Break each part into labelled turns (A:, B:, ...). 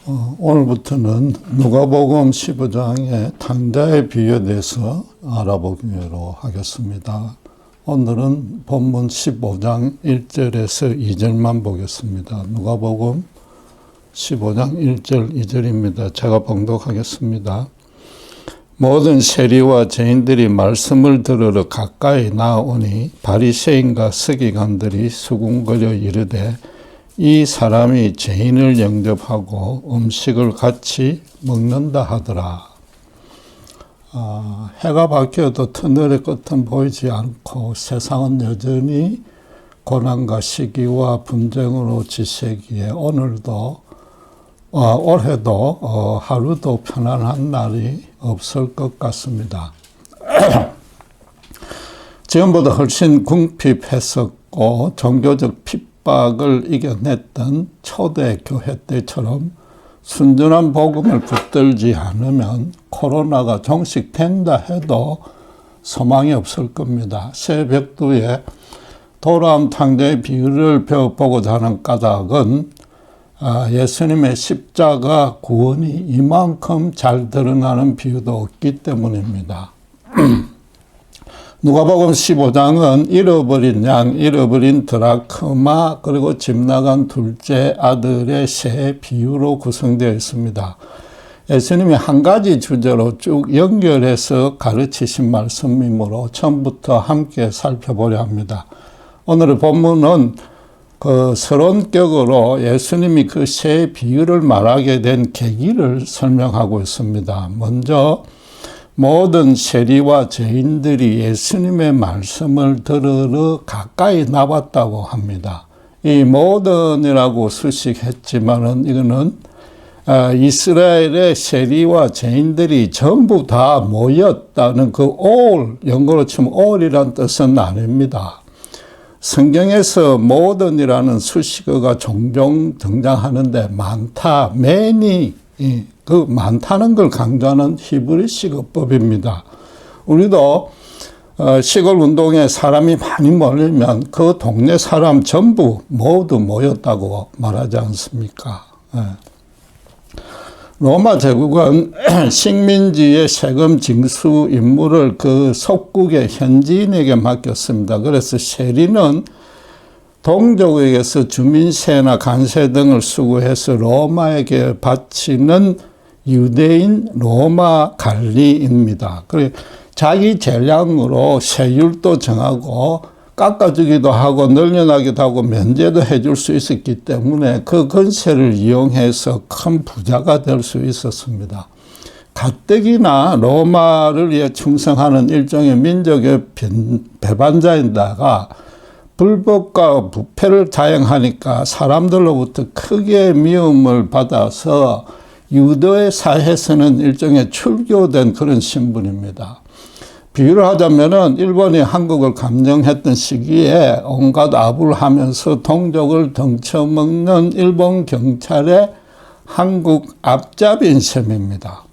A: 오늘부터는 누가복음 15장의 탕자의 비유에 대해서 알아보기로 하겠습니다. 오늘은 본문 15장 1절에서 2절만 보겠습니다. 누가복음 15장 1절 2절입니다. 제가 봉독하겠습니다. 모든 세리와 죄인들이 말씀을 들으러 가까이 나오니 바리새인과 서기관들이 수군거려 이르되 이 사람이 죄인을 영접하고 음식을 같이 먹는다 하더라. 해가 바뀌어도 터널의 끝은 보이지 않고 세상은 여전히 고난과 시기와 분쟁으로 지새기에 올해도 하루도 편안한 날이 없을 것 같습니다. 지금보다 훨씬 궁핍했었고 종교적 핍박을 이겨냈던 초대 교회 때처럼 순전한 복음을 붙들지 않으면 코로나가 종식된다 해도 소망이 없을 겁니다. 새벽두에 돌아온 탕자의 비유를 배워보고자 하는 까닭은 예수님의 십자가 구원이 이만큼 잘 드러나는 비유도 없기 때문입니다. 누가복음 15장은 잃어버린 양, 잃어버린 드라크마, 그리고 집 나간 둘째 아들의 세 비유로 구성되어 있습니다. 예수님이 한 가지 주제로 쭉 연결해서 가르치신 말씀이므로 처음부터 함께 살펴보려 합니다. 오늘의 본문은 서론격으로 예수님이 그 세 비유를 말하게 된 계기를 설명하고 있습니다. 먼저 모든 세리와 죄인들이 예수님의 말씀을 들으러 가까이 나왔다고 합니다. 이 모든이라고 수식했지만은 이거는 이스라엘의 세리와 죄인들이 전부 다 모였다는 그 all, 영어로 치면 all이란 뜻은 아닙니다. 성경에서 모든이라는 수식어가 종종 등장하는데 많다, many, 그 많다는 걸 강조하는 히브리식어법입니다. 우리도 시골 운동에 사람이 많이 몰리면 그 동네 사람 전부 모두 모였다고 말하지 않습니까? 로마 제국은 식민지의 세금 징수 임무를 그 속국의 현지인에게 맡겼습니다. 그래서 세리는 동족에게서 주민세나 관세 등을 수거해서 로마에게 바치는 유대인 로마 관리입니다. 그래 자기 재량으로 세율도 정하고 깎아주기도 하고 늘려나기도 하고 면제도 해줄 수 있었기 때문에 그 권세를 이용해서 큰 부자가 될 수 있었습니다. 가뜩이나 로마를 위해 충성하는 일종의 민족의 배반자인다가 불법과 부패를 자행하니까 사람들로부터 크게 미움을 받아서 유대 사회에서는 일종의 출교된 그런 신분입니다. 비유를 하자면은 일본이 한국을 감정했던 시기에 온갖 아부를 하면서 동족을 덩쳐먹는 일본 경찰의 한국 앞잡이인 셈입니다.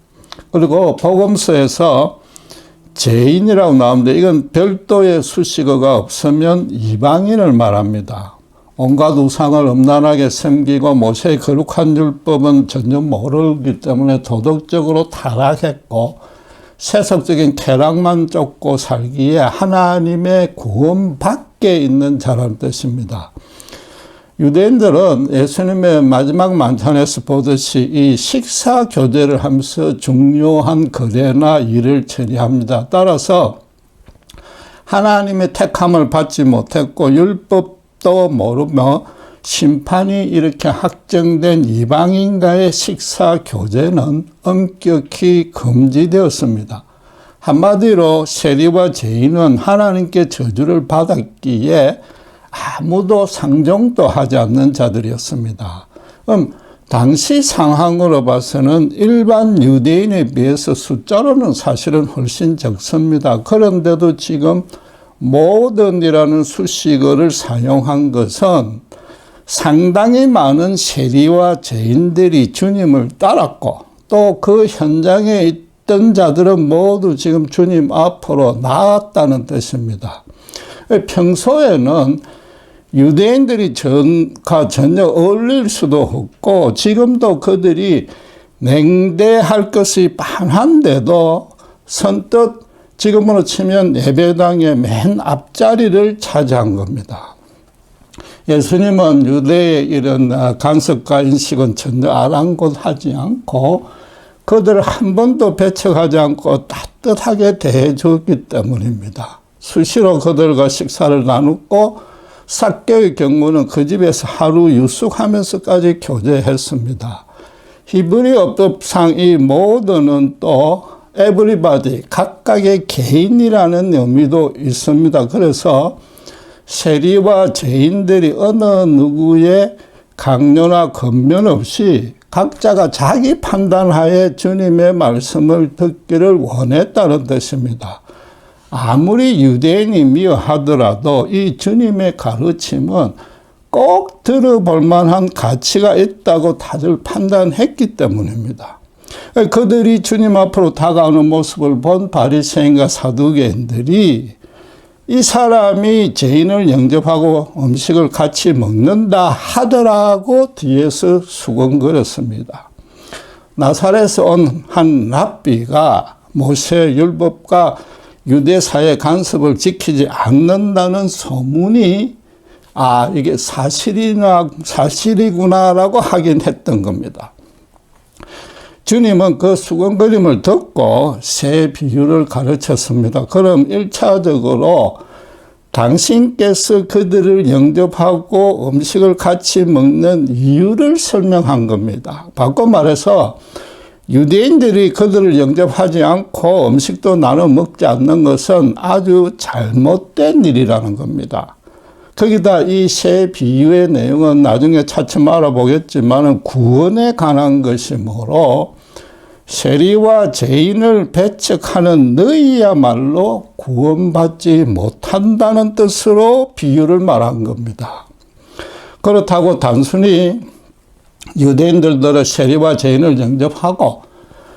A: 그리고 복음서에서 죄인이라고 나오는데 이건 별도의 수식어가 없으면 이방인을 말합니다. 온갖 우상을 음란하게 섬기고 모세의 거룩한 율법은 전혀 모르기 때문에 도덕적으로 타락했고 세속적인 쾌락만 쫓고 살기에 하나님의 구원 밖에 있는 자라는 뜻입니다. 유대인들은 예수님의 마지막 만찬에서 보듯이 이 식사 교제를 하면서 중요한 거래나 일을 처리합니다. 따라서 하나님의 택함을 받지 못했고 율법도 모르며 심판이 이렇게 확정된 이방인과의 식사 교제는 엄격히 금지되었습니다. 한마디로 세리와 죄인은 하나님께 저주를 받았기에 아무도 상종도 하지 않는 자들이었습니다. 그럼 당시 상황으로 봐서는 일반 유대인에 비해서 숫자로는 사실은 훨씬 적습니다. 그런데도 지금 모든이라는 수식어를 사용한 것은 상당히 많은 세리와 죄인들이 주님을 따랐고 또 그 현장에 있던 자들은 모두 지금 주님 앞으로 나았다는 뜻입니다. 평소에는 유대인들이 전혀 어울릴 수도 없고 지금도 그들이 냉대할 것이 뻔한데도 선뜻 지금으로 치면 예배당의 맨 앞자리를 차지한 겁니다. 예수님은 유대의 이런 간섭과 인식은 전혀 아랑곳하지 않고 그들을 한 번도 배척하지 않고 따뜻하게 대해주었기 때문입니다. 수시로 그들과 식사를 나누고 삭개의 경우는 그 집에서 하루 유숙하면서까지 교제했습니다. 히브리어법상 이 모든은 또 everybody, 각각의 개인이라는 의미도 있습니다. 그래서 세리와 죄인들이 어느 누구의 강요나 권면 없이 각자가 자기 판단하에 주님의 말씀을 듣기를 원했다는 뜻입니다. 아무리 유대인이 미워하더라도 이 주님의 가르침은 꼭 들어볼 만한 가치가 있다고 다들 판단했기 때문입니다. 그들이 주님 앞으로 다가오는 모습을 본 바리새인과 사두개인들이 이 사람이 죄인을 영접하고 음식을 같이 먹는다 하더라고 뒤에서 수근거렸습니다. 나사렛에서 온 한 랍비가 모세 율법과 유대사의 간섭을 지키지 않는다는 소문이 이게 사실이구나라고 하긴 했던 겁니다. 주님은 그 수근거림을 듣고 새 비유를 가르쳤습니다. 그럼 1차적으로 당신께서 그들을 영접하고 음식을 같이 먹는 이유를 설명한 겁니다. 바꿔 말해서 유대인들이 그들을 영접하지 않고 음식도 나눠 먹지 않는 것은 아주 잘못된 일이라는 겁니다. 거기다 이 새 비유의 내용은 나중에 차츰 알아보겠지만 구원에 관한 것이므로 세리와 죄인을 배척하는 너희야말로 구원받지 못한다는 뜻으로 비유를 말한 겁니다. 그렇다고 단순히 유대인들도 세리와 죄인을 영접하고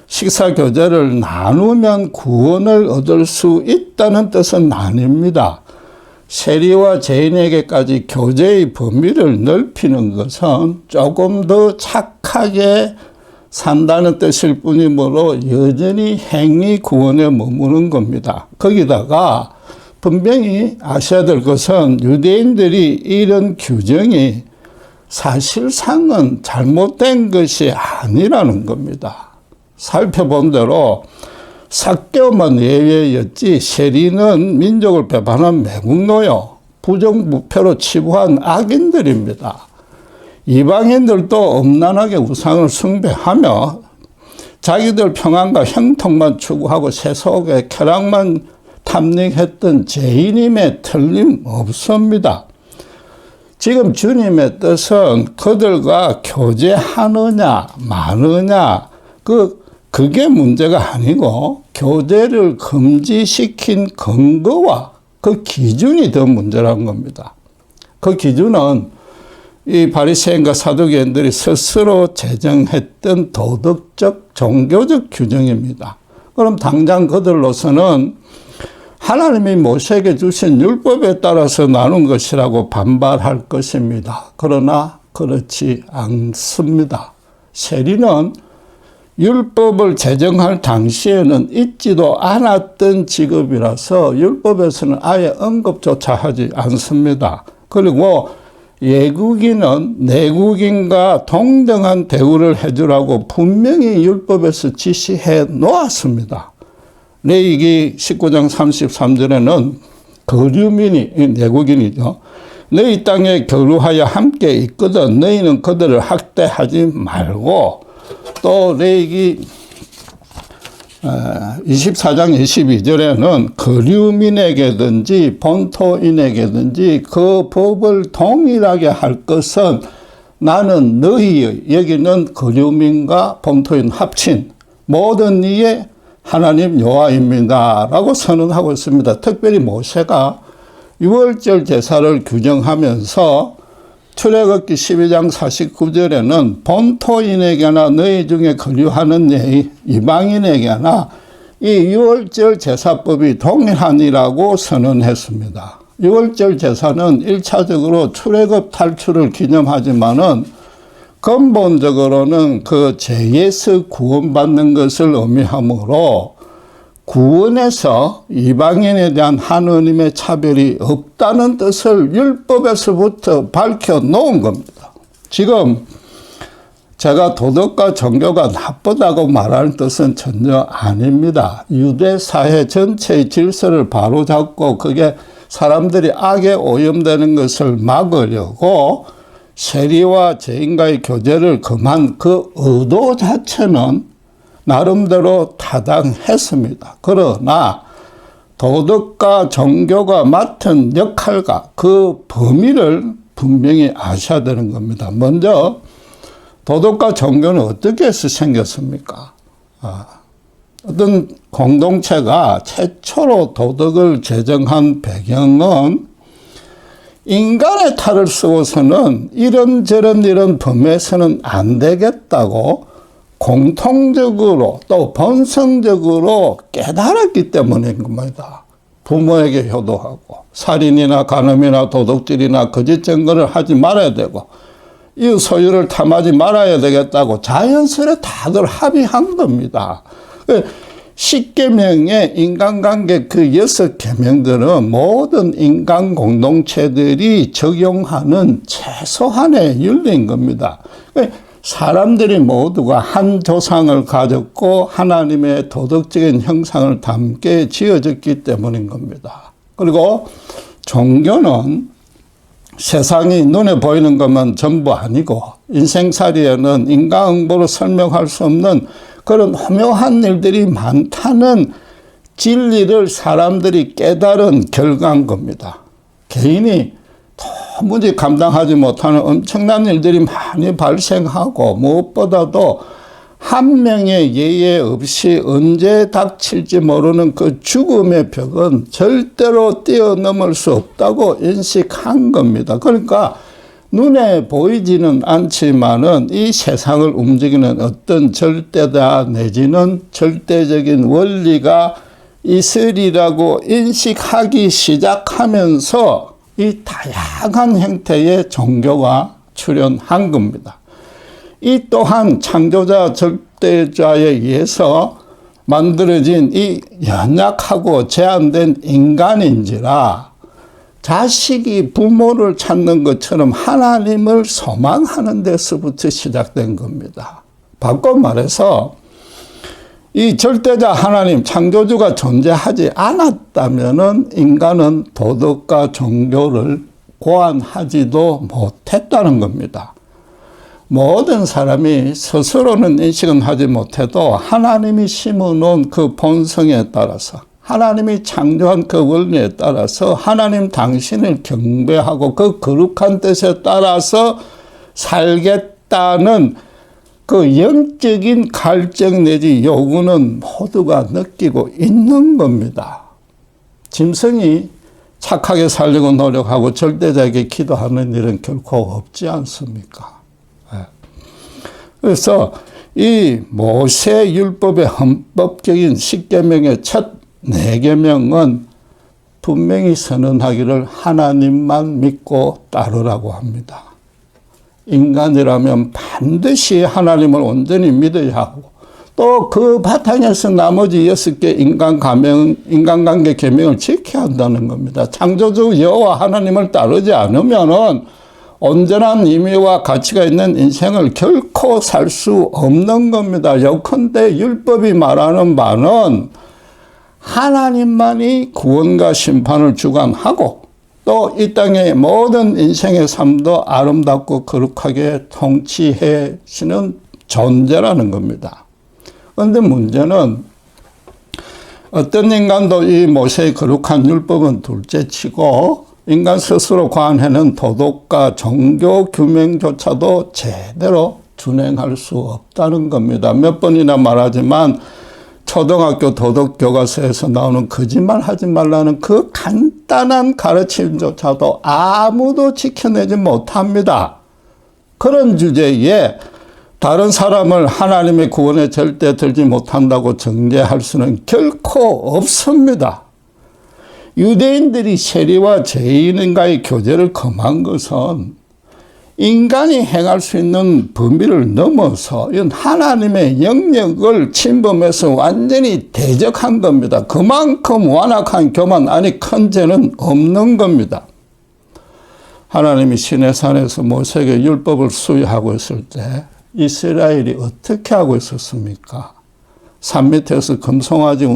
A: 식사 교제를 나누면 구원을 얻을 수 있다는 뜻은 아닙니다. 세리와 죄인에게까지 교제의 범위를 넓히는 것은 조금 더 착하게 산다는 뜻일 뿐이므로 여전히 행위 구원에 머무는 겁니다. 거기다가 분명히 아셔야 될 것은 유대인들이 이런 규정이 사실상은 잘못된 것이 아니라는 겁니다. 살펴본 대로 삭개오만 예외였지 세리는 민족을 배반한 매국노요, 부정부패로 치부한 악인들입니다. 이방인들도 엄란하게 우상을 숭배하며 자기들 평안과 형통만 추구하고 세속의 쾌락만 탐닉했던 죄인임에 틀림없습니다. 지금 주님의 뜻은 그들과 교제하느냐 마느냐 그게 문제가 아니고 교제를 금지시킨 근거와 그 기준이 더 문제라는 겁니다. 그 기준은 이 바리새인과 사두개인들이 스스로 제정했던 도덕적 종교적 규정입니다. 그럼 당장 그들로서는 하나님이 모세에게 주신 율법에 따라서 나눈 것이라고 반발할 것입니다. 그러나 그렇지 않습니다. 세리는 율법을 제정할 당시에는 있지도 않았던 직업이라서 율법에서는 아예 언급조차 하지 않습니다. 그리고 외국인은 내국인과 동등한 대우를 해주라고 분명히 율법에서 지시해 놓았습니다. 레위기 19장 33절에는 거류민이 내국인이죠. 너희 땅에 거류하여 함께 있거든 너희는 그들을 학대하지 말고, 또 레위기 24장 22절에는 거류민에게든지 본토인에게든지 그 법을 동일하게 할 것은 나는 너희의, 여기는 거류민과 본토인 합친 모든 이의 하나님 여호와입니다 라고 선언하고 있습니다. 특별히 모세가 유월절 제사를 규정하면서 출애굽기 12장 49절에는 본토인에게나 너희 중에 거류하는 이방인에게나 이 유월절 제사법이 동일하니라고 선언했습니다. 유월절 제사는 1차적으로 출애굽 탈출을 기념하지만은 근본적으로는 그 죄에서 구원받는 것을 의미하므로 구원에서 이방인에 대한 하느님의 차별이 없다는 뜻을 율법에서부터 밝혀 놓은 겁니다. 지금 제가 도덕과 종교가 나쁘다고 말하는 뜻은 전혀 아닙니다. 유대 사회 전체의 질서를 바로잡고 그게 사람들이 악에 오염되는 것을 막으려고 세리와 죄인과의 교제를 금한 그 의도 자체는 나름대로 타당했습니다. 그러나 도덕과 종교가 맡은 역할과 그 범위를 분명히 아셔야 되는 겁니다. 먼저 도덕과 종교는 어떻게 해서 생겼습니까? 어떤 공동체가 최초로 도덕을 제정한 배경은 인간의 탈을 쓰고서는 이런저런 이런 범에서는 안 되겠다고 공통적으로 또 본성적으로 깨달았기 때문인 겁니다. 부모에게 효도하고 살인이나 간음이나 도둑질이나 거짓 증거를 하지 말아야 되고 이웃 소유를 탐하지 말아야 되겠다고 자연스레 다들 합의한 겁니다. 10계명의 인간관계 그 6계명들은 모든 인간 공동체들이 적용하는 최소한의 윤리인 겁니다. 사람들이 모두가 한 조상을 가졌고 하나님의 도덕적인 형상을 담게 지어졌기 때문인 겁니다. 그리고 종교는 세상이 눈에 보이는 것만 전부 아니고 인생살이에는 인과응보로 설명할 수 없는 그런 묘한 일들이 많다는 진리를 사람들이 깨달은 결과인 겁니다. 개인이 도무지 감당하지 못하는 엄청난 일들이 많이 발생하고 무엇보다도 한 명의 예외 없이 언제 닥칠지 모르는 그 죽음의 벽은 절대로 뛰어넘을 수 없다고 인식한 겁니다. 그러니까 눈에 보이지는 않지만은 이 세상을 움직이는 어떤 절대다 내지는 절대적인 원리가 있으리라고 인식하기 시작하면서 이 다양한 형태의 종교가 출현한 겁니다. 이 또한 창조자 절대자에 의해서 만들어진 이 연약하고 제한된 인간인지라 자식이 부모를 찾는 것처럼 하나님을 소망하는 데서부터 시작된 겁니다. 바꿔 말해서 이 절대자 하나님 창조주가 존재하지 않았다면은 인간은 도덕과 종교를 고안하지도 못했다는 겁니다. 모든 사람이 스스로는 인식은 하지 못해도 하나님이 심어놓은 그 본성에 따라서 하나님이 창조한 그 원리에 따라서 하나님 당신을 경배하고 그 거룩한 뜻에 따라서 살겠다는 그 영적인 갈증 내지 요구는 모두가 느끼고 있는 겁니다. 짐승이 착하게 살려고 노력하고 절대자에게 기도하는 일은 결코 없지 않습니까? 그래서 이 모세 율법의 헌법적인 10계명의 첫 4계명은 분명히 선언하기를 하나님만 믿고 따르라고 합니다. 인간이라면 반드시 하나님을 온전히 믿어야 하고 또 그 바탕에서 나머지 6개 인간관계 계명을 지켜야 한다는 겁니다. 창조주 여호와 하나님을 따르지 않으면은 온전한 의미와 가치가 있는 인생을 결코 살 수 없는 겁니다. 요컨대 율법이 말하는 바는 하나님만이 구원과 심판을 주관하고 또 이 땅의 모든 인생의 삶도 아름답고 거룩하게 통치하시는 존재라는 겁니다. 그런데 문제는 어떤 인간도 이 모세의 거룩한 율법은 둘째치고 인간 스스로 고안해낸 도덕과 종교 규명조차도 제대로 준행할 수 없다는 겁니다. 몇 번이나 말하지만 초등학교 도덕교과서에서 나오는 거짓말 하지 말라는 그 간단한 가르침조차도 아무도 지켜내지 못합니다. 그런 주제에 다른 사람을 하나님의 구원에 절대 들지 못한다고 정죄할 수는 결코 없습니다. 유대인들이 세리와 죄인과의 교제를 금한 것은 인간이 행할 수 있는 범위를 넘어서 이건 하나님의 영역을 침범해서 완전히 대적한 겁니다. 그만큼 완악한 교만, 아니 큰 죄는 없는 겁니다. 하나님이 시내산에서 모세에게 율법을 수여하고 있을 때 이스라엘이 어떻게 하고 있었습니까? 산 밑에서 금송아지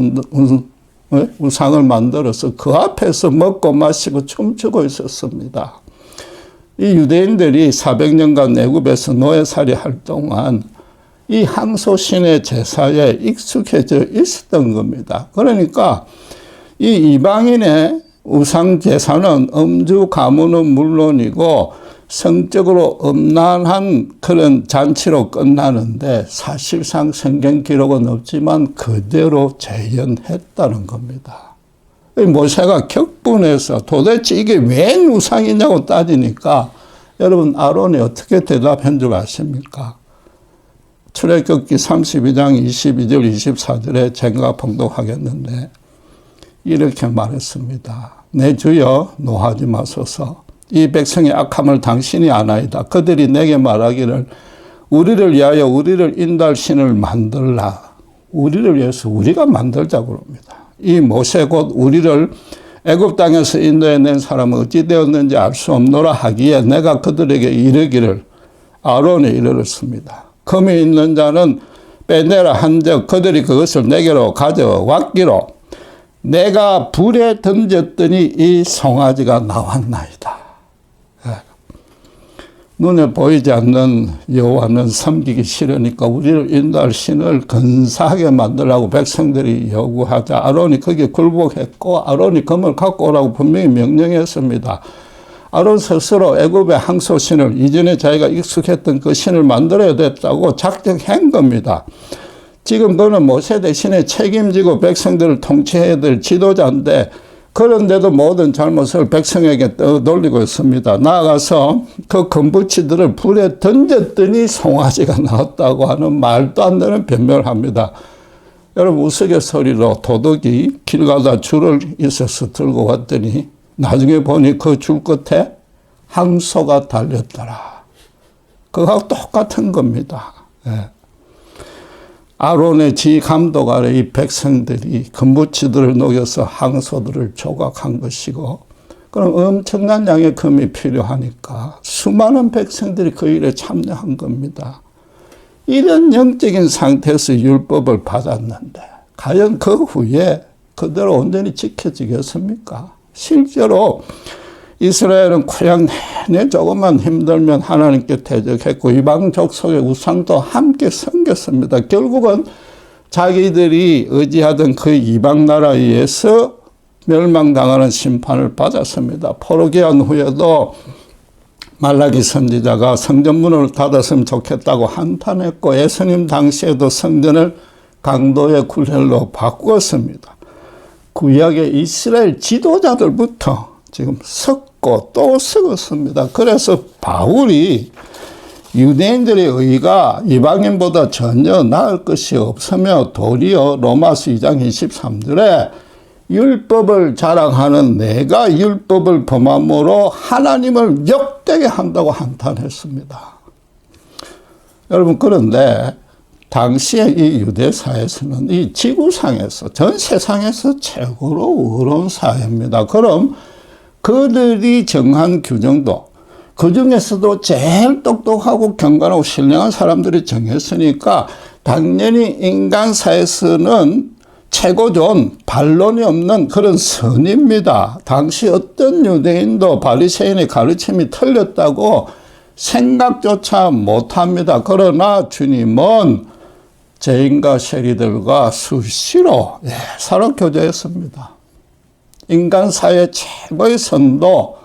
A: 우상을 만들어서 그 앞에서 먹고 마시고 춤추고 있었습니다. 이 유대인들이 400년간 애굽에서 노예살이 할 동안 이 항소신의 제사에 익숙해져 있었던 겁니다. 그러니까 이 이방인의 우상 제사는 음주 가무는 물론이고 성적으로 음란한 그런 잔치로 끝나는데 사실상 성경 기록은 없지만 그대로 재현했다는 겁니다. 모세가 격분해서 도대체 이게 웬 우상이냐고 따지니까 여러분 아론이 어떻게 대답한 줄 아십니까? 출애굽기 32장 22절 24절에 제가 봉독하겠는데 이렇게 말했습니다. 내 주여 노하지 마소서. 이 백성의 악함을 당신이 아나이다. 그들이 내게 말하기를 우리를 위하여 우리를 인도할 신을 만들라. 우리를 위해서 우리가 만들자고 그럽니다. 이 모세 곧 우리를 애굽 땅에서 인도해낸 사람은 어찌 되었는지 알 수 없노라 하기에 내가 그들에게 이르기를 아론이 이르렀습니다. 금이 있는 자는 빼내라 한즉 그들이 그것을 내게로 가져왔기로 내가 불에 던졌더니 이 송아지가 나왔나이다. 눈에 보이지 않는 여호와는 섬기기 싫으니까 우리를 인도할 신을 근사하게 만들라고 백성들이 요구하자 아론이 거기에 굴복했고 아론이 금을 갖고 오라고 분명히 명령했습니다. 아론 스스로 애굽의 항소신을 이전에 자기가 익숙했던 그 신을 만들어야 됐다고 작정한 겁니다. 지금 그는 모세 대신에 책임지고 백성들을 통치해야 될 지도자인데 그런데도 모든 잘못을 백성에게 떠돌리고 있습니다. 나아가서 그 금붙이들을 불에 던졌더니 송아지가 나왔다고 하는 말도 안 되는 변명을 합니다. 여러분 우스갯소리로 도둑이 길 가다 줄을 있어서 들고 왔더니 나중에 보니 그 줄 끝에 항소가 달렸더라. 그거하고 똑같은 겁니다. 예. 아론의 지 감독 아래 이 백성들이 금붙이들을 녹여서 항소들을 조각한 것이고 그럼 엄청난 양의 금이 필요하니까 수많은 백성들이 그 일에 참여한 겁니다. 이런 영적인 상태에서 율법을 받았는데 과연 그 후에 그대로 온전히 지켜지겠습니까? 실제로 이스라엘은 고향 내내 조금만 힘들면 하나님께 대적했고 이방족 속의 우상도 함께 섬겼습니다. 결국은 자기들이 의지하던 그 이방 나라에 의해서 멸망당하는 심판을 받았습니다. 포로기한 후에도 말라기 선지자가 성전문을 닫았으면 좋겠다고 한탄했고 예수님 당시에도 성전을 강도의 굴혈로 바꾸었습니다. 구약의 이스라엘 지도자들부터 지금 썩고 또 썩었습니다. 그래서 바울이 유대인들의 의가 이방인보다 전혀 나을 것이 없으며 도리어 로마서 2장 23절에 율법을 자랑하는 내가 율법을 범함으로 하나님을 욕되게 한다고 한탄했습니다. 여러분 그런데 당시에 이 유대사회에서는 이 지구상에서 전 세상에서 최고로 어려운 사회입니다. 그럼 그들이 정한 규정도 그 중에서도 제일 똑똑하고 경건하고 신령한 사람들이 정했으니까 당연히 인간사에서는 최고존 반론이 없는 그런 선입니다. 당시 어떤 유대인도 바리새인의 가르침이 틀렸다고 생각조차 못합니다. 그러나 주님은 죄인과 세리들과 수시로 서로 교제했습니다. 인간사회 최고의 선도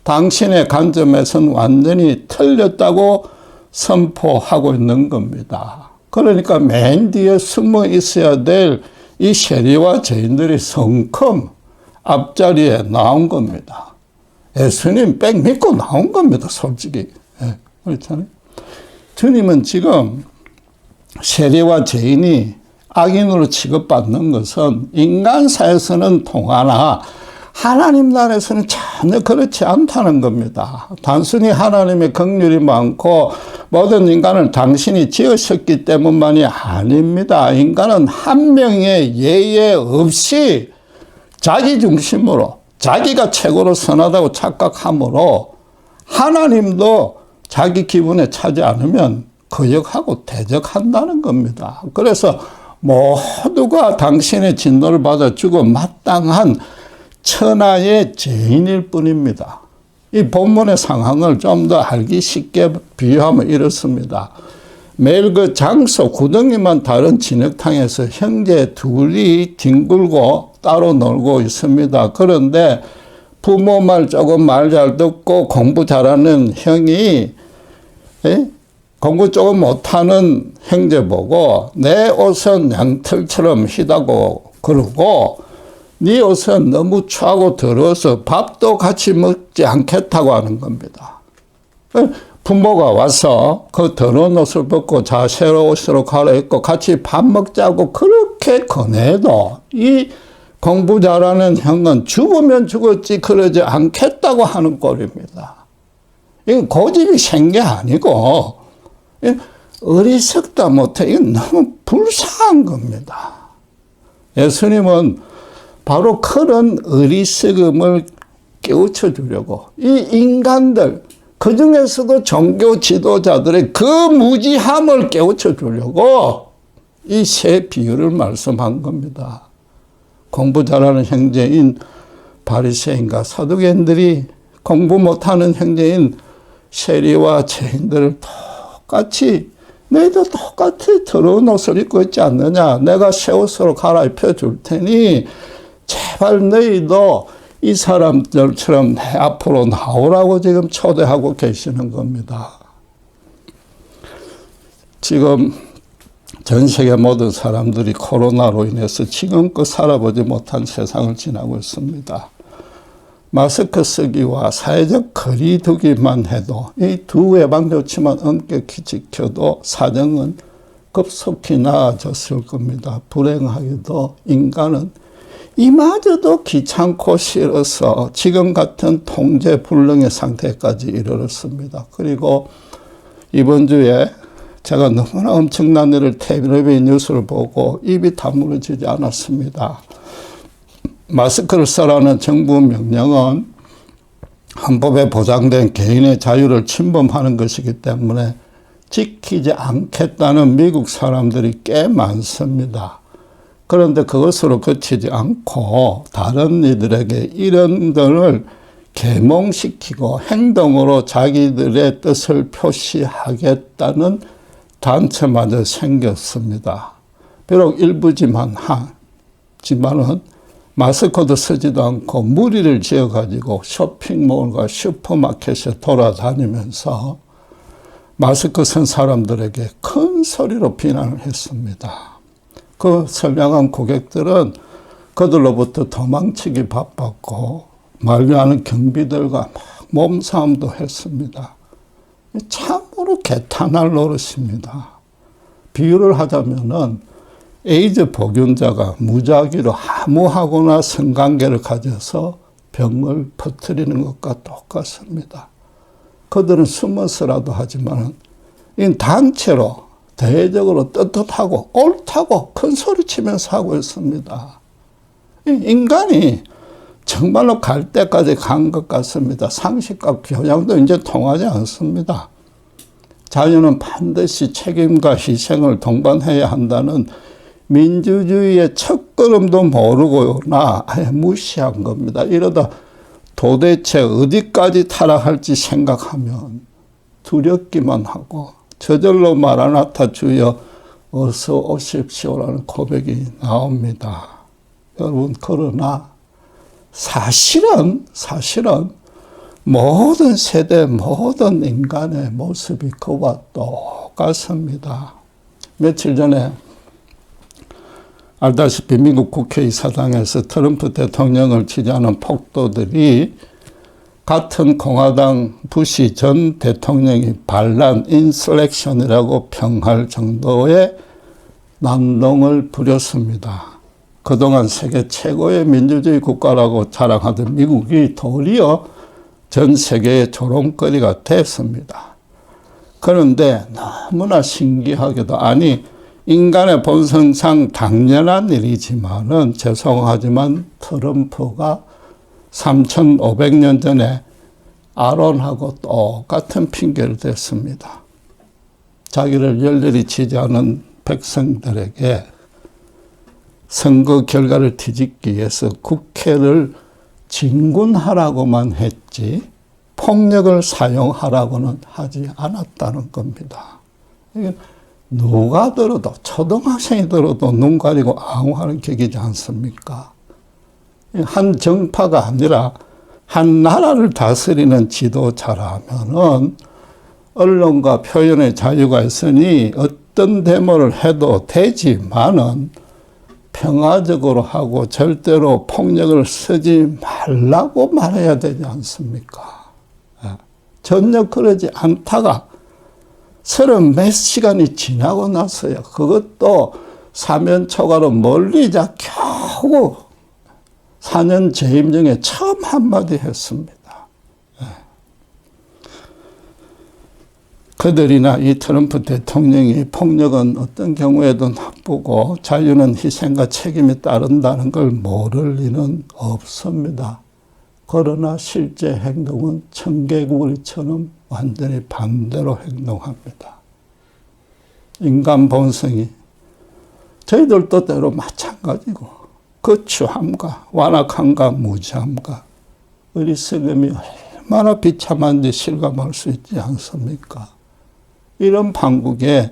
A: 당신의 관점에서는 완전히 틀렸다고 선포하고 있는 겁니다. 그러니까 맨 뒤에 숨어 있어야 될 이 세리와 죄인들이 성큼 앞자리에 나온 겁니다. 예수님 백 믿고 나온 겁니다. 솔직히. 그렇잖아요. 주님은 지금 세리와 죄인이 악인으로 취급받는 것은 인간사에서는 통하나 하나님 나라에서는 전혀 그렇지 않다는 겁니다. 단순히 하나님의 긍휼이 많고 모든 인간을 당신이 지으셨기 때문만이 아닙니다. 인간은 한 명의 예외 없이 자기 중심으로 자기가 최고로 선하다고 착각하므로 하나님도 자기 기분에 차지 않으면 거역하고 대적한다는 겁니다. 그래서 모두가 당신의 진노를 받아 죽어 마땅한 천하의 죄인일 뿐입니다. 이 본문의 상황을 좀 더 알기 쉽게 비유하면 이렇습니다. 매일 그 장소 구덩이만 다른 진흙탕에서 형제 둘이 뒹굴고 따로 놀고 있습니다. 그런데 부모 말 조금 말 잘 듣고 공부 잘하는 형이 공부 조금 못하는 형제 보고 내 옷은 양털처럼 희다고 그러고 네 옷은 너무 추하고 더러워서 밥도 같이 먹지 않겠다고 하는 겁니다. 부모가 와서 그 더러운 옷을 벗고 자 새로운 옷으로 갈아입고 같이 밥 먹자고 그렇게 권해도 이 공부 잘하는 형은 죽으면 죽었지 그러지 않겠다고 하는 꼴입니다. 이건 고집이 센 게 아니고 어리석다 못해 이건 너무 불쌍한 겁니다. 예수님은 바로 그런 어리석음을 깨우쳐 주려고 이 인간들 그 중에서도 종교 지도자들의 그 무지함을 깨우쳐 주려고 이 세 비유를 말씀한 겁니다. 공부 잘하는 형제인 바리새인과 사두개인들이 공부 못하는 형제인 세리와 죄인들을 똑같이 너희도 똑같이 더러운 옷을 입고 있지 않느냐. 내가 새 옷으로 갈아입혀 줄 테니 제발 너희도 이 사람들처럼 내 앞으로 나오라고 지금 초대하고 계시는 겁니다. 지금 전 세계 모든 사람들이 코로나로 인해서 지금껏 살아보지 못한 세상을 지나고 있습니다. 마스크 쓰기와 사회적 거리 두기만 해도 이 두 예방 조치만 엄격히 지켜도 사정은 급속히 나아졌을 겁니다. 불행하게도 인간은 이마저도 귀찮고 싫어서 지금 같은 통제 불능의 상태까지 이르렀습니다. 그리고 이번 주에 제가 너무나 엄청난 일을 텔레비전 뉴스를 보고 입이 다물어지지 않았습니다. 마스크를 쓰라는 정부 명령은 헌법에 보장된 개인의 자유를 침범하는 것이기 때문에 지키지 않겠다는 미국 사람들이 꽤 많습니다. 그런데 그것으로 그치지 않고 다른 이들에게 이런 등을 계몽시키고 행동으로 자기들의 뜻을 표시하겠다는 단체마저 생겼습니다. 비록 일부지만은 마스크도 쓰지도 않고 무리를 지어가지고 쇼핑몰과 슈퍼마켓에 돌아다니면서 마스크 쓴 사람들에게 큰 소리로 비난을 했습니다. 그 선량한 고객들은 그들로부터 도망치기 바빴고 만류하는 경비들과 막 몸싸움도 했습니다. 참으로 개탄할 노릇입니다. 비유를 하자면은 에이즈 보균자가 무작위로 하무하거나 성관계를 가져서 병을 퍼뜨리는 것과 똑같습니다. 그들은 숨어서라도 하지만 이 단체로 대외적으로 떳떳하고 옳다고 큰 소리치면서 하고 있습니다. 인간이 정말로 갈 때까지 간 것 같습니다. 상식과 교양도 이제 통하지 않습니다. 자유는 반드시 책임과 희생을 동반해야 한다는 민주주의의 첫걸음도 모르거나 아예 무시한 겁니다. 이러다 도대체 어디까지 타락할지 생각하면 두렵기만 하고 저절로 마라나타 주여 어서 오십시오라는 고백이 나옵니다. 여러분, 그러나 사실은 모든 세대, 모든 인간의 모습이 그와 똑같습니다. 며칠 전에 알다시피 미국 국회의사당에서 트럼프 대통령을 지지하는 폭도들이 같은 공화당 부시 전 대통령이 반란 인서렉션이라고 평할 정도의 난동을 부렸습니다. 그동안 세계 최고의 민주주의 국가라고 자랑하던 미국이 도리어 전 세계의 조롱거리가 됐습니다. 그런데 너무나 신기하게도, 아니 인간의 본성상 당연한 일이지만은 죄송하지만 트럼프가 3,500년 전에 아론하고 똑같은 핑계를 댔습니다. 자기를 열렬히 지지하는 백성들에게 선거 결과를 뒤집기 위해서 국회를 진군하라고만 했지 폭력을 사용하라고는 하지 않았다는 겁니다. 이게 누가 들어도, 초등학생이 들어도 눈 가리고 앙호하는 격이지 않습니까? 한 정파가 아니라 한 나라를 다스리는 지도자라면은 언론과 표현의 자유가 있으니 어떤 데모를 해도 되지만은 평화적으로 하고 절대로 폭력을 쓰지 말라고 말해야 되지 않습니까? 전혀 그러지 않다가 30몇 시간이 지나고 나서야 그것도 사면초가로 멀리 겨우 4년 재임 중에 처음 한마디 했습니다. 그들이나 이 트럼프 대통령이 폭력은 어떤 경우에도 나쁘고 자유는 희생과 책임이 따른다는 걸 모를 리는 없습니다. 그러나 실제 행동은 청개구리처럼 완전히 반대로 행동합니다. 인간 본성이 저희들도 때로 마찬가지고 거추함과 완악함과 무지함과 어리석음이 얼마나 비참한지 실감할 수 있지 않습니까? 이런 판국에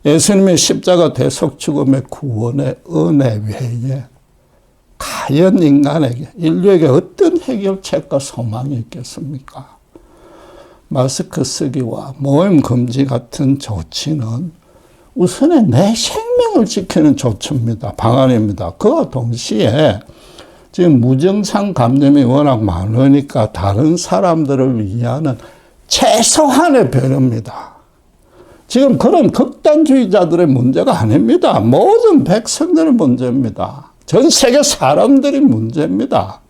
A: 예수님의 십자가 대속 죽음의 구원의 은혜 외에 과연 인간에게, 인류에게 어떤 해결책과 소망이 있겠습니까? 마스크 쓰기와 모임 금지 같은 조치는 우선에 내 생명을 지키는 조치입니다. 방안입니다. 그와 동시에 지금 무증상 감염이 워낙 많으니까 다른 사람들을 위하는 최소한의 배려입니다. 지금 그런 극단주의자들의 문제가 아닙니다. 모든 백성들의 문제입니다. 전 세계 사람들이 문제입니다.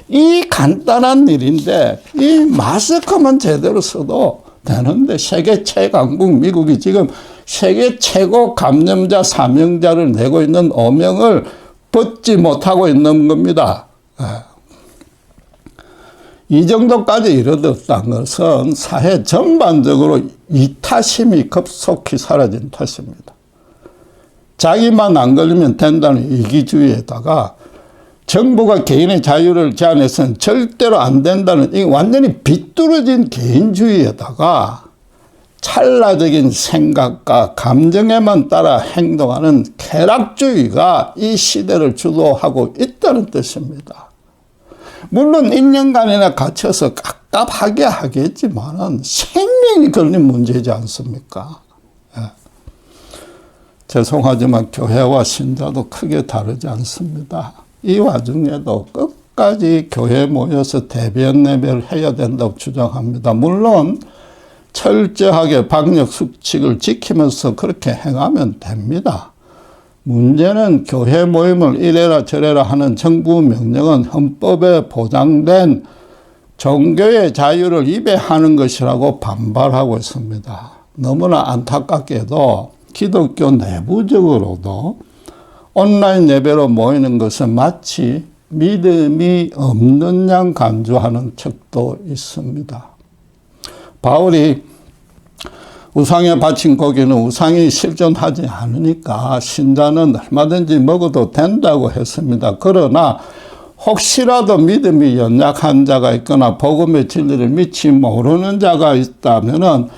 A: 이 간단한 일인데 이 마스크만 제대로 써도 되는데 세계 최강국 미국이 지금 세계 최고 감염자 사명자를 내고 있는 오명을 벗지 못하고 있는 겁니다. 이 정도까지 이르렀다는 것은 사회 전반적으로 이타심이 급속히 사라진 탓입니다. 자기만 안 걸리면 된다는 이기주의에다가 정부가 개인의 자유를 제한해서는 절대로 안 된다는 이 완전히 비뚤어진 개인주의에다가 찰나적인 생각과 감정에만 따라 행동하는 쾌락주의가 이 시대를 주도하고 있다는 뜻입니다. 물론 1년간이나 갇혀서 깝깝하게 하겠지만은 생명이 걸린 문제지 않습니까? 죄송하지만 교회와 신자도 크게 다르지 않습니다. 이 와중에도 끝까지 교회에 모여서 대변 예배를 해야 된다고 주장합니다. 물론 철저하게 방역 수칙을 지키면서 그렇게 행하면 됩니다. 문제는 교회 모임을 이래라 저래라 하는 정부 명령은 헌법에 보장된 종교의 자유를 위배하는 것이라고 반발하고 있습니다. 너무나 안타깝게도 기독교 내부적으로도 온라인 예배로 모이는 것은 마치 믿음이 없는 양 간주하는 척도 있습니다. 바울이 우상에 바친 고기는 우상이 실존하지 않으니까 신자는 얼마든지 먹어도 된다고 했습니다. 그러나 혹시라도 믿음이 연약한 자가 있거나 복음의 진리를 미치 모르는 자가 있다면은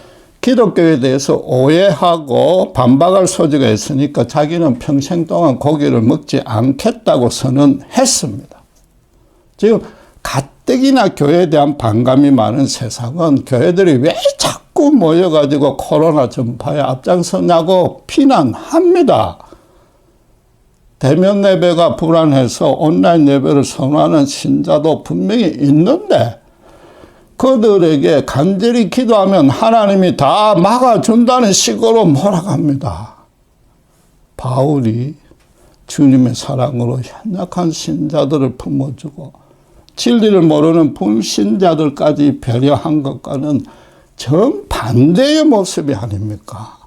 A: 기독교에 대해서 오해하고 반박할 소지가 있으니까 자기는 평생 동안 고기를 먹지 않겠다고 선언했습니다. 지금 가뜩이나 교회에 대한 반감이 많은 세상은 교회들이 왜 자꾸 모여가지고 코로나 전파에 앞장서냐고 비난합니다. 대면 예배가 불안해서 온라인 예배를 선호하는 신자도 분명히 있는데 그들에게 간절히 기도하면 하나님이 다 막아준다는 식으로 몰아갑니다. 바울이 주님의 사랑으로 연약한 신자들을 품어주고 진리를 모르는 불신자들까지 배려한 것과는 정반대의 모습이 아닙니까?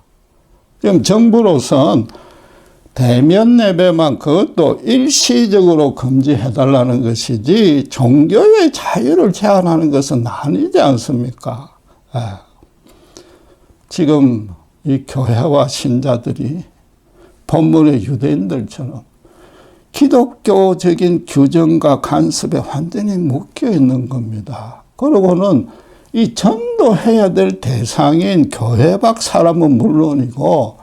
A: 지금 정부로선 대면 예배만 그것도 일시적으로 금지해달라는 것이지 종교의 자유를 제한하는 것은 아니지 않습니까? 지금 이 교회와 신자들이 본문의 유대인들처럼 기독교적인 규정과 간섭에 완전히 묶여 있는 겁니다. 그러고는 이 전도해야 될 대상인 교회 밖 사람은 물론이고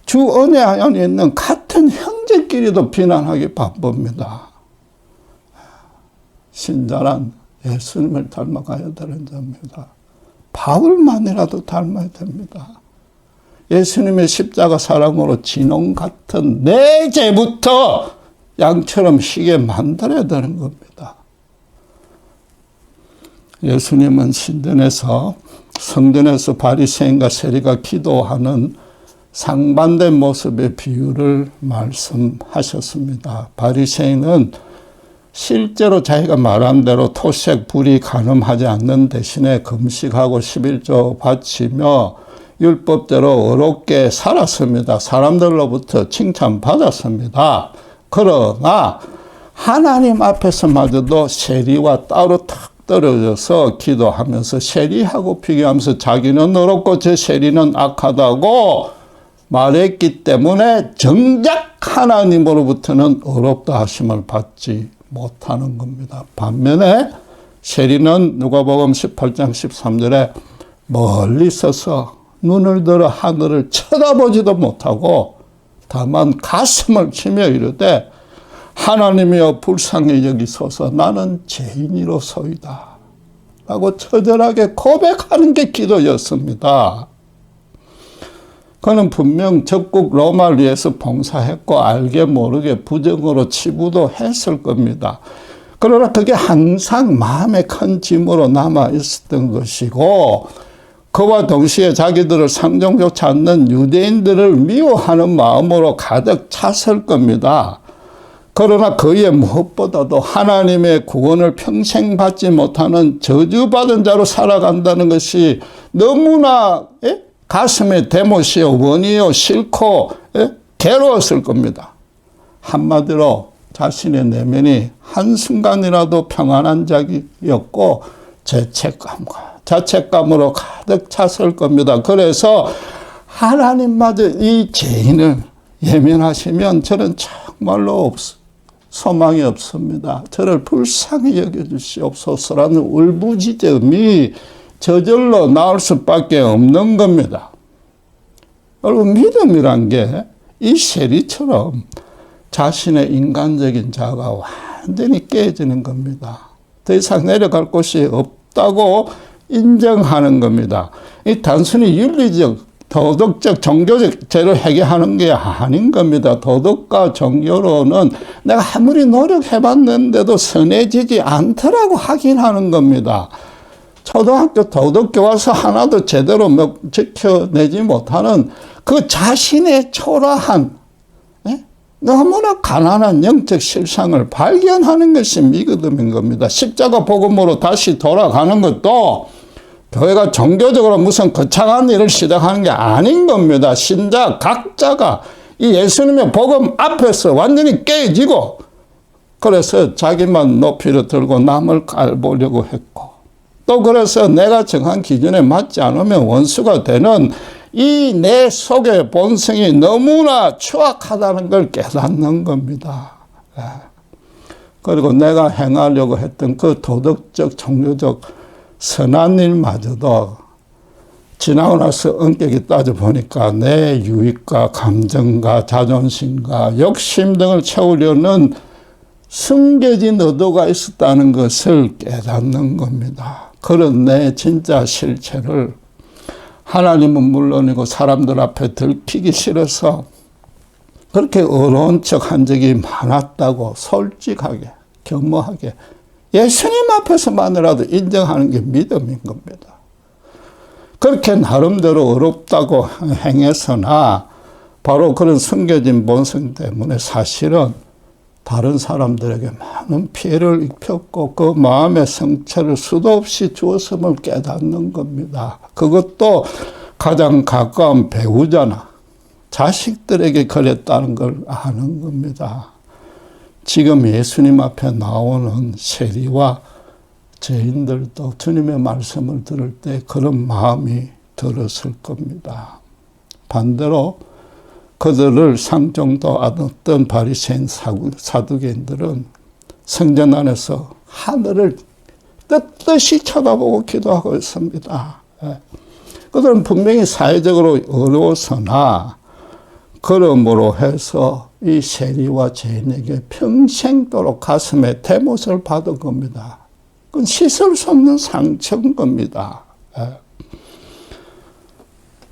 A: 주 은혜 안에 있는 같은 형제끼리도 비난하기 바쁩니다. 신자란 예수님을 닮아가야 되는 자입니다. 바울만이라도 닮아야 됩니다. 예수님의 십자가 사랑으로 진홍 같은 내 죄부터 양처럼 희게 만들어야 되는 겁니다. 예수님은 성전에서 바리새인과 세리가 기도하는 상반된 모습의 비유를 말씀하셨습니다. 바리새인은 실제로 자기가 말한 대로 토색, 불이 간음하지 않는 대신에 금식하고 11조 바치며 율법대로 어렵게 살았습니다. 사람들로부터 칭찬받았습니다. 그러나 하나님 앞에서마저도 세리와 따로 탁 떨어져서 기도하면서 세리하고 비교하면서 자기는 어렵고 저 세리는 악하다고 말했기 때문에 정작 하나님으로부터는 어렵다 하심을 받지 못하는 겁니다. 반면에 세리는 누가복음 18장 13절에 멀리 서서 눈을 들어 하늘을 쳐다보지도 못하고 다만 가슴을 치며 이르되 하나님이여 불쌍히 여기소서 나는 죄인이로소이다 라고 처절하게 고백하는 게 기도였습니다. 그는 분명 적국 로마를 위해서 봉사했고 알게 모르게 부정으로 치부도 했을 겁니다. 그러나 그게 항상 마음에 큰 짐으로 남아 있었던 것이고 그와 동시에 자기들을 상종조차 않는 유대인들을 미워하는 마음으로 가득 찼을 겁니다. 그러나 그의 무엇보다도 하나님의 구원을 평생 받지 못하는 저주받은 자로 살아간다는 것이 너무나 가슴에 대못이요 원이요 싫고 괴로웠을 겁니다. 한마디로 자신의 내면이 한순간이라도 평안한 적이었고 죄책감과 자책감으로 가득 찼을 겁니다. 그래서 하나님마저 이 죄인을 예면하시면 저는 정말로 소망이 없습니다. 저를 불쌍히 여겨주시옵소서라는 울부짖음이 저절로 나올 수밖에 없는 겁니다. 여러분 믿음이란 게 이 세리처럼 자신의 인간적인 자아가 완전히 깨지는 겁니다. 더 이상 내려갈 곳이 없다고 인정하는 겁니다. 이 단순히 윤리적, 도덕적, 종교적 죄를 해결하는 게 아닌 겁니다. 도덕과 종교로는 내가 아무리 노력해봤는데도 선해지지 않더라고 하긴 하는 겁니다. 초등학교 도덕교과서 하나도 제대로 지켜내지 못하는 그 자신의 초라한 너무나 가난한 영적 실상을 발견하는 것이 믿음인 겁니다. 십자가 복음으로 다시 돌아가는 것도 교회가 종교적으로 무슨 거창한 일을 시작하는 게 아닌 겁니다. 신자 각자가 이 예수님의 복음 앞에서 완전히 깨지고 그래서 자기만 높이로 들고 남을 깔보려고 했고 또 그래서 내가 정한 기준에 맞지 않으면 원수가 되는 이 내 속의 본성이 너무나 추악하다는 걸 깨닫는 겁니다. 그리고 내가 행하려고 했던 그 도덕적, 종교적 선한 일마저도 지나고 나서 엄격히 따져보니까 내 유익과 감정과 자존심과 욕심 등을 채우려는 숨겨진 의도가 있었다는 것을 깨닫는 겁니다. 그런 내 진짜 실체를 하나님은 물론이고 사람들 앞에 들키기 싫어서 그렇게 어려운 척 한 적이 많았다고 솔직하게 겸허하게 예수님 앞에서만이라도 인정하는 게 믿음인 겁니다. 그렇게 나름대로 어렵다고 행해서나 바로 그런 숨겨진 본성 때문에 사실은 다른 사람들에게 많은 피해를 입혔고 그 마음의 상처를 수도 없이 주었음을 깨닫는 겁니다. 그것도 가장 가까운 배우자나 자식들에게 그랬다는 걸 아는 겁니다. 지금 예수님 앞에 나오는 세리와 죄인들도 주님의 말씀을 들을 때 그런 마음이 들었을 겁니다. 반대로 그들을 상종도 않았던 바리새인 사두개인들은 성전 안에서 하늘을 뜻뜻이 쳐다보고 기도하고 있습니다. 그들은 분명히 사회적으로 어려워서나 그러므로 해서 이 세리와 죄인에게 평생도록 가슴에 대못을 받은 겁니다. 그건 씻을 수 없는 상처인 겁니다.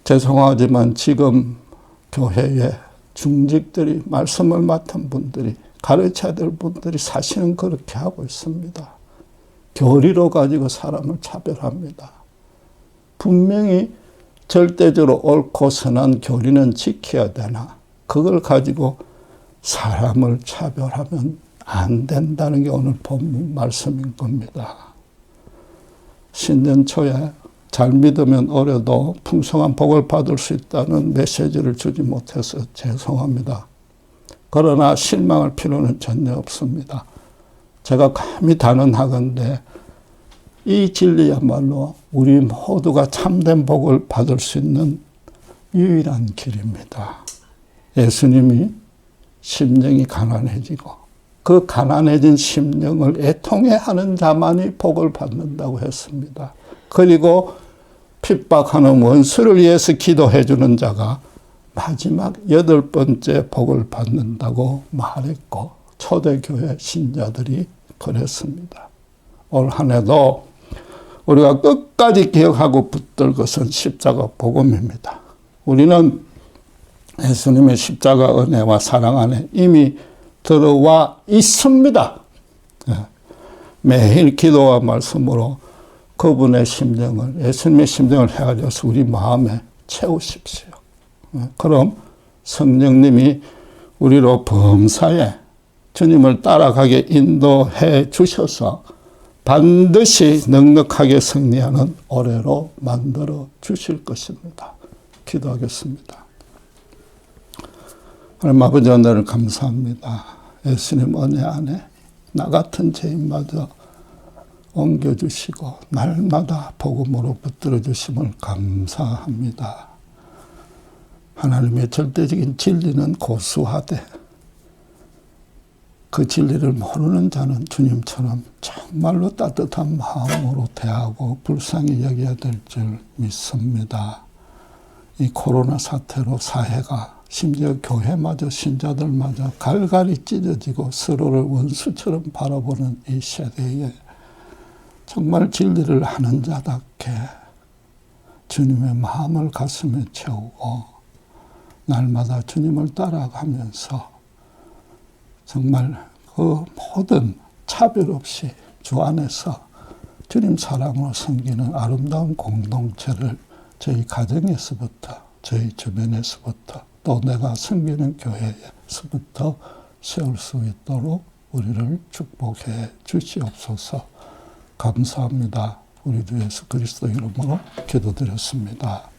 A: 죄송하지만 지금 교회에 중직들이, 말씀을 맡은 분들이, 가르쳐야 될 분들이 사실은 그렇게 하고 있습니다. 교리로 가지고 사람을 차별합니다. 분명히 절대적으로 옳고 선한 교리는 지켜야 되나, 그걸 가지고 사람을 차별하면 안 된다는 게 오늘 본문 말씀인 겁니다. 신년 초에 잘 믿으면 올해도 풍성한 복을 받을 수 있다는 메시지를 주지 못해서 죄송합니다. 그러나 실망할 필요는 전혀 없습니다. 제가 감히 단언하건대 이 진리야말로 우리 모두가 참된 복을 받을 수 있는 유일한 길입니다. 예수님이 심령이 가난해지고 그 가난해진 심령을 애통해하는 자만이 복을 받는다고 했습니다. 그리고 핍박하는 원수를 위해서 기도해 주는 자가 마지막 8번째 복을 받는다고 말했고 초대교회 신자들이 그랬습니다. 올 한 해도 우리가 끝까지 기억하고 붙들 것은 십자가 복음입니다. 우리는 예수님의 십자가 은혜와 사랑 안에 이미 들어와 있습니다. 매일 기도와 말씀으로 그분의 심정을, 예수님의 심정을 헤아려서 우리 마음에 채우십시오. 그럼 성령님이 우리로 범사에 주님을 따라가게 인도해 주셔서 반드시 넉넉하게 승리하는 올해로 만들어 주실 것입니다. 기도하겠습니다. 하나님 아버지, 오늘을 감사합니다. 예수님 은혜 안에 나 같은 죄인마저 옮겨주시고 날마다 복음으로 붙들어 주심을 감사합니다. 하나님의 절대적인 진리는 고수하되 그 진리를 모르는 자는 주님처럼 정말로 따뜻한 마음으로 대하고 불쌍히 여겨야 될 줄 믿습니다. 이 코로나 사태로 사회가, 심지어 교회마저, 신자들마저 갈갈이 찢어지고 서로를 원수처럼 바라보는 이 세대에 정말 진리를 아는 자답게 주님의 마음을 가슴에 채우고 날마다 주님을 따라가면서 정말 그 모든 차별 없이 주 안에서 주님 사랑으로 섬기는 아름다운 공동체를 저희 가정에서부터, 저희 주변에서부터, 또 내가 섬기는 교회에서부터 세울 수 있도록 우리를 축복해 주시옵소서. 감사합니다. 우리 주 예수 그리스도 이름으로 기도드렸습니다.